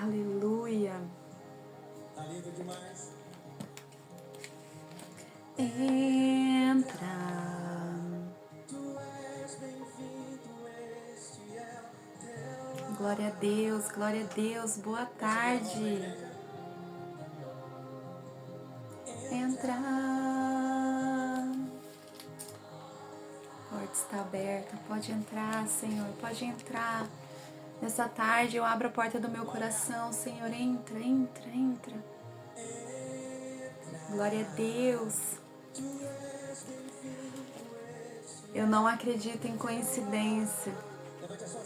Aleluia. Tá lindo demais. Entra. Tu és bem-vindo, este é o teu. Glória a Deus, glória a Deus. Boa tarde. Entra. A porta está aberta. Pode entrar, Senhor. Pode entrar. Nessa tarde eu abro a porta do meu coração. Senhor, entra, entra, entra. Glória a Deus. Eu não acredito em coincidência.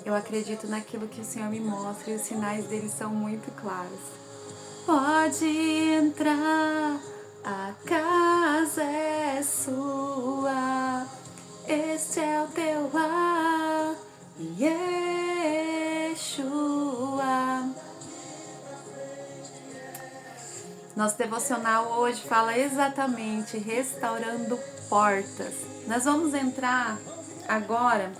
Eu acredito naquilo que o Senhor me mostra e os sinais dele são muito claros. Pode entrar, a casa é sua. Este é o teu lar, Yeshua. Nosso devocional hoje fala exatamente restaurando portas. Nós vamos entrar agora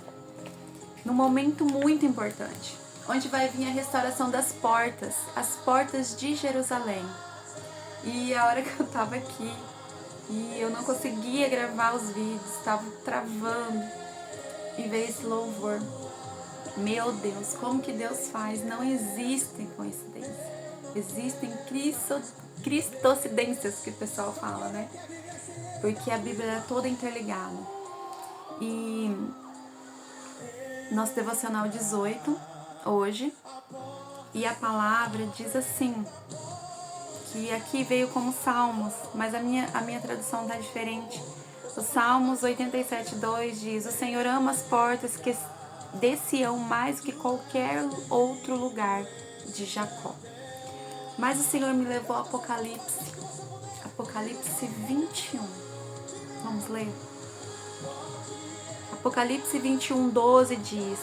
num momento muito importante, onde vai vir a restauração das portas, as portas de Jerusalém. E a hora que eu tava aqui e eu não conseguia gravar os vídeos, estava travando e veio esse louvor. Meu Deus, como que Deus faz? Não existem coincidências, existem cristocidências que o pessoal fala, né? Porque a Bíblia é toda interligada. E nosso devocional 18, hoje, e a palavra diz assim, que aqui veio como Salmos, mas a minha tradução está diferente. O Salmos 87:2 diz: o Senhor ama as portas que de Sião mais do que qualquer outro lugar de Jacó. Mas o Senhor me levou a Apocalipse 21. Vamos ler? Apocalipse 21:12 diz: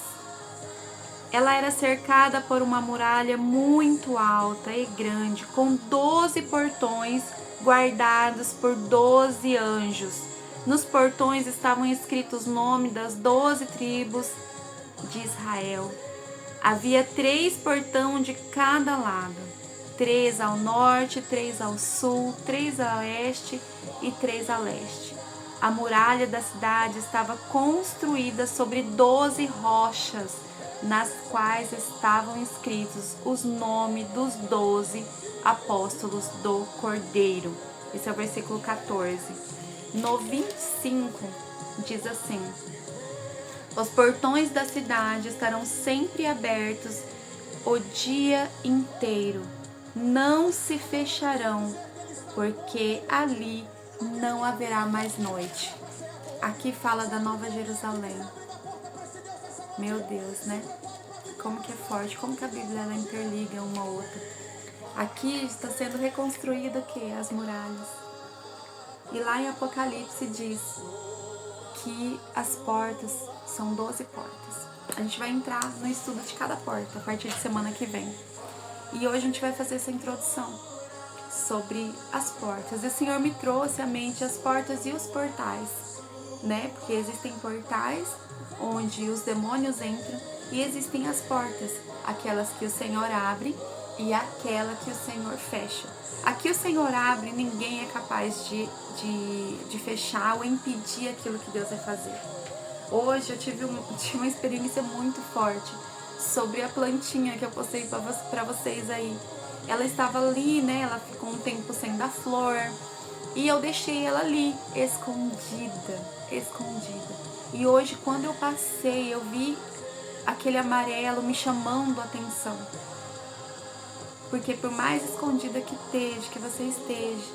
ela era cercada por uma muralha muito alta e grande, com 12 portões guardados por 12 anjos. Nos portões estavam escritos os nomes das 12 tribos de Israel. Havia 3 portões de cada lado, 3 ao norte, 3 ao sul, 3 a oeste e 3 a leste. A muralha da cidade estava construída sobre 12 rochas, nas quais estavam escritos os nomes dos 12 apóstolos do Cordeiro. Esse é o versículo 14. No 25 diz assim: os portões da cidade estarão sempre abertos o dia inteiro, não se fecharão, porque ali não haverá mais noite. Aqui fala da Nova Jerusalém. Meu Deus, né? Como que é forte, como que a Bíblia ela interliga uma a outra. Aqui está sendo reconstruída o quê? As muralhas. E lá em Apocalipse diz que as portas são 12 portas. A gente vai entrar no estudo de cada porta a partir de semana que vem. E hoje a gente vai fazer essa introdução sobre as portas. E o Senhor me trouxe à mente as portas e os portais, né? Porque existem portais onde os demônios entram e existem as portas, aquelas que o Senhor abre e aquela que o Senhor fecha. Aqui o Senhor abre, ninguém é capaz de fechar ou impedir aquilo que Deus vai fazer. Hoje eu tive uma experiência muito forte sobre a plantinha que eu postei para vocês aí. Ela estava ali, né? Ela ficou um tempo sem dar flor e eu deixei ela ali, escondida. E hoje, quando eu passei, eu vi aquele amarelo me chamando a atenção. Porque por mais escondida que você esteja,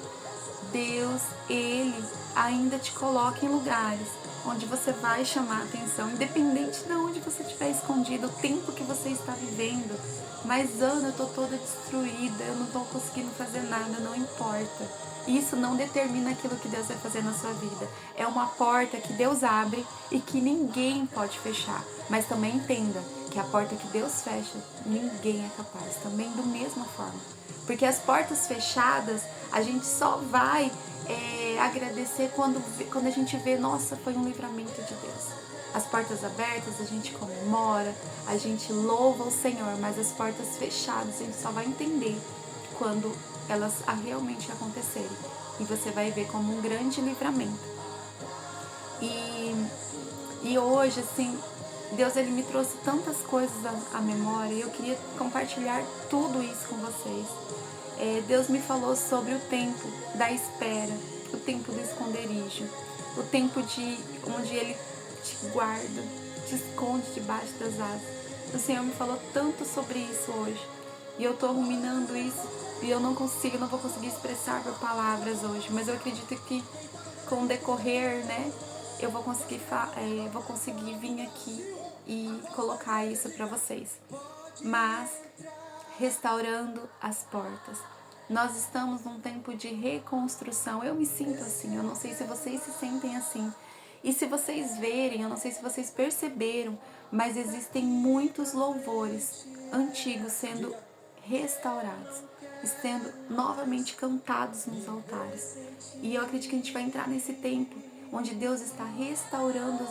Deus, Ele ainda te coloca em lugares onde você vai chamar a atenção, independente de onde você estiver escondido, o tempo que você está vivendo. Mas Ana, eu tô toda destruída, eu não tô conseguindo fazer nada, não importa. Isso não determina aquilo que Deus vai fazer na sua vida. É uma porta que Deus abre e que ninguém pode fechar. Mas também entenda que a porta que Deus fecha, ninguém é capaz. Também da mesma forma. Porque as portas fechadas, a gente só vai agradecer quando a gente vê, nossa, foi um livramento de Deus. As portas abertas a gente comemora, a gente louva o Senhor, mas as portas fechadas a gente só vai entender quando elas realmente acontecerem. E você vai ver como um grande livramento. E hoje, assim, Deus ele me trouxe tantas coisas à memória e eu queria compartilhar tudo isso com vocês. Deus me falou sobre o tempo da espera, o tempo do esconderijo, o tempo onde Ele te guarda, te esconde debaixo das asas. O Senhor me falou tanto sobre isso hoje e eu estou ruminando isso e eu não vou conseguir expressar por palavras hoje, mas eu acredito que com o decorrer, né, eu vou conseguir vir aqui e colocar isso para vocês. Mas restaurando as portas. Nós estamos num tempo de reconstrução. Eu me sinto assim, eu não sei se vocês se sentem assim. E se vocês verem, eu não sei se vocês perceberam, mas existem muitos louvores antigos sendo restaurados, sendo novamente cantados nos altares. E eu acredito que a gente vai entrar nesse tempo onde Deus está restaurando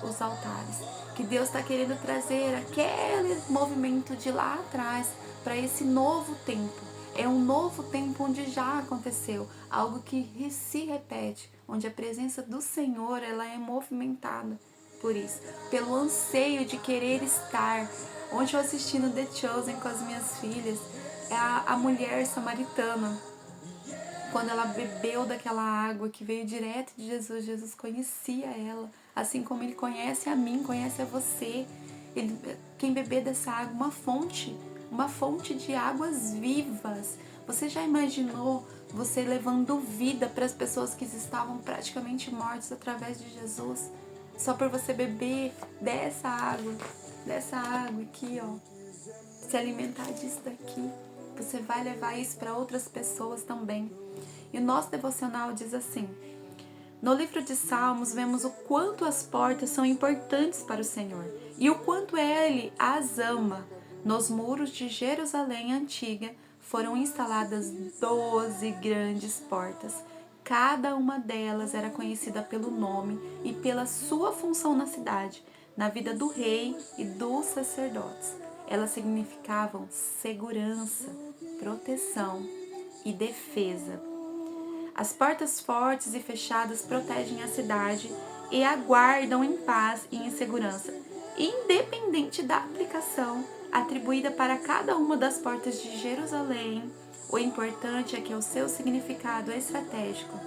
os altares, que Deus está querendo trazer aquele movimento de lá atrás para esse novo tempo. É um novo tempo onde já aconteceu, algo que se repete, onde a presença do Senhor ela é movimentada por isso, pelo anseio de querer estar. Ontem eu assistindo The Chosen com as minhas filhas, é a mulher samaritana, quando ela bebeu daquela água que veio direto de Jesus, Jesus conhecia ela, assim como Ele conhece a mim, conhece a você. Quem beber dessa água, uma fonte de águas vivas. Você já imaginou você levando vida para as pessoas que estavam praticamente mortas através de Jesus? Só por você beber dessa água aqui, ó, se alimentar disso daqui, você vai levar isso para outras pessoas também. E o nosso devocional diz assim: no livro de Salmos vemos o quanto as portas são importantes para o Senhor e o quanto Ele as ama. Nos muros de Jerusalém antiga foram instaladas 12 grandes portas. Cada uma delas era conhecida pelo nome e pela sua função na cidade, na vida do rei e dos sacerdotes. Elas significavam segurança, proteção e defesa. As portas fortes e fechadas protegem a cidade e a guardam em paz e em segurança, independente da aplicação atribuída para cada uma das portas de Jerusalém. O importante é que o seu significado é estratégico.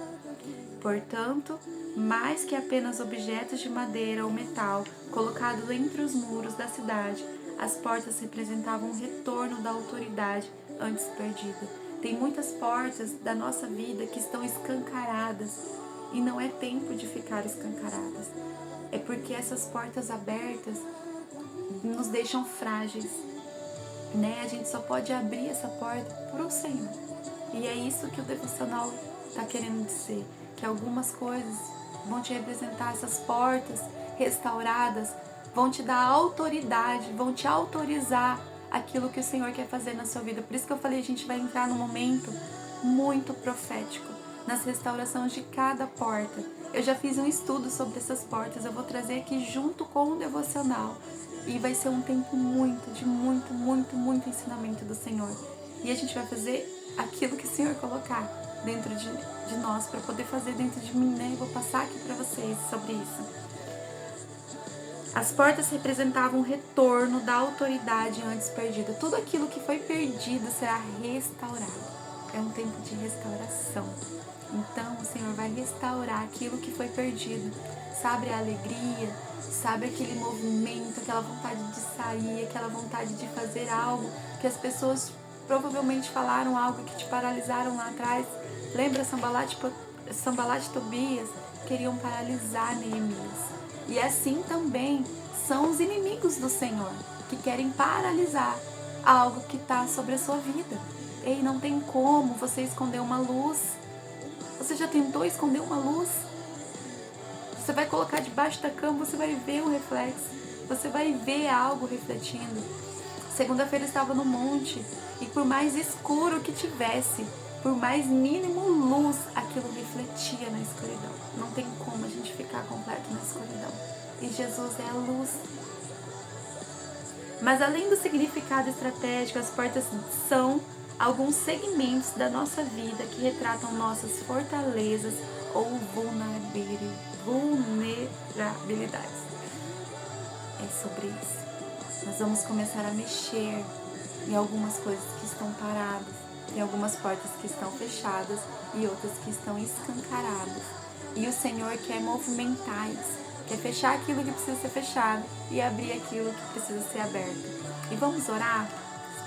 Portanto, mais que apenas objetos de madeira ou metal colocados entre os muros da cidade, as portas representavam um retorno da autoridade antes perdida. Tem muitas portas da nossa vida que estão escancaradas e não é tempo de ficar escancaradas. É porque essas portas abertas nos deixam frágeis, né? A gente só pode abrir essa porta para o Senhor. E é isso que o devocional está querendo dizer, que algumas coisas vão te representar, essas portas restauradas vão te dar autoridade, vão te autorizar aquilo que o Senhor quer fazer na sua vida. Por isso que eu falei, a gente vai entrar num momento muito profético, nas restaurações de cada porta. Eu já fiz um estudo sobre essas portas, eu vou trazer aqui junto com o devocional. E vai ser um tempo de muito ensinamento do Senhor. E a gente vai fazer aquilo que o Senhor colocar dentro de nós, para poder fazer dentro de mim, né? Eu vou passar aqui para vocês sobre isso. As portas representavam o retorno da autoridade antes perdida. Tudo aquilo que foi perdido será restaurado. É um tempo de restauração. Então o Senhor vai restaurar aquilo que foi perdido. Sabe a alegria, sabe aquele movimento, aquela vontade de sair, aquela vontade de fazer algo que as pessoas provavelmente falaram algo que te paralisaram lá atrás. Lembra Sanbalat e Tobias? Queriam paralisar Neemias. E assim também são os inimigos do Senhor, que querem paralisar algo que está sobre a sua vida. Ei, não tem como você esconder uma luz. Você já tentou esconder uma luz? Você vai colocar debaixo da cama, você vai ver o reflexo. Você vai ver algo refletindo. Segunda-feira eu estava no monte e por mais escuro que tivesse, por mais mínimo luz, aquilo refletia na escuridão. Não tem como a gente ficar completo na escuridão. e Jesus é a luz. Mas além do significado estratégico, as portas são alguns segmentos da nossa vida que retratam nossas fortalezas ou vulnerabilidades. É sobre isso. Nós vamos começar a mexer em algumas coisas que estão paradas, em algumas portas que estão fechadas e outras que estão escancaradas. E o Senhor quer movimentar isso, quer fechar aquilo que precisa ser fechado e abrir aquilo que precisa ser aberto. E vamos orar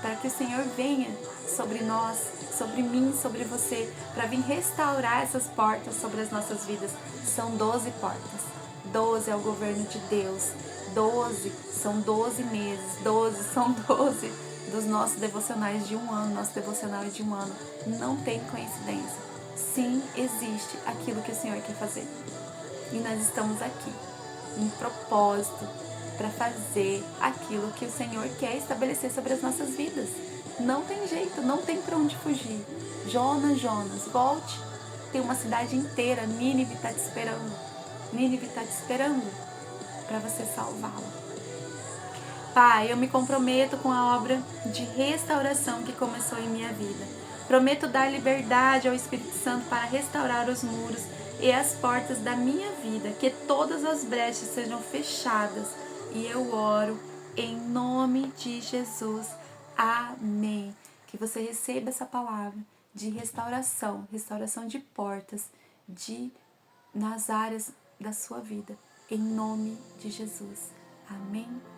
para que o Senhor venha sobre nós, sobre mim, sobre você, para vir restaurar essas portas sobre as nossas vidas. São 12 portas. 12 é o governo de Deus. 12 são 12 meses. 12 são 12 dos nossos devocionais de um ano. Nosso devocional é de um ano. Não tem coincidência. Sim, existe aquilo que o Senhor quer fazer. E nós estamos aqui, em propósito, para fazer aquilo que o Senhor quer estabelecer sobre as nossas vidas. Não tem jeito, não tem para onde fugir. Jonas, volte. Tem uma cidade inteira, Nínive está te esperando. Nínive está te esperando para você salvá-la. Pai, eu me comprometo com a obra de restauração que começou em minha vida. Prometo dar liberdade ao Espírito Santo para restaurar os muros e as portas da minha vida, que todas as brechas sejam fechadas. E eu oro em nome de Jesus. Amém. Que você receba essa palavra de restauração de portas nas áreas da sua vida. Em nome de Jesus. Amém.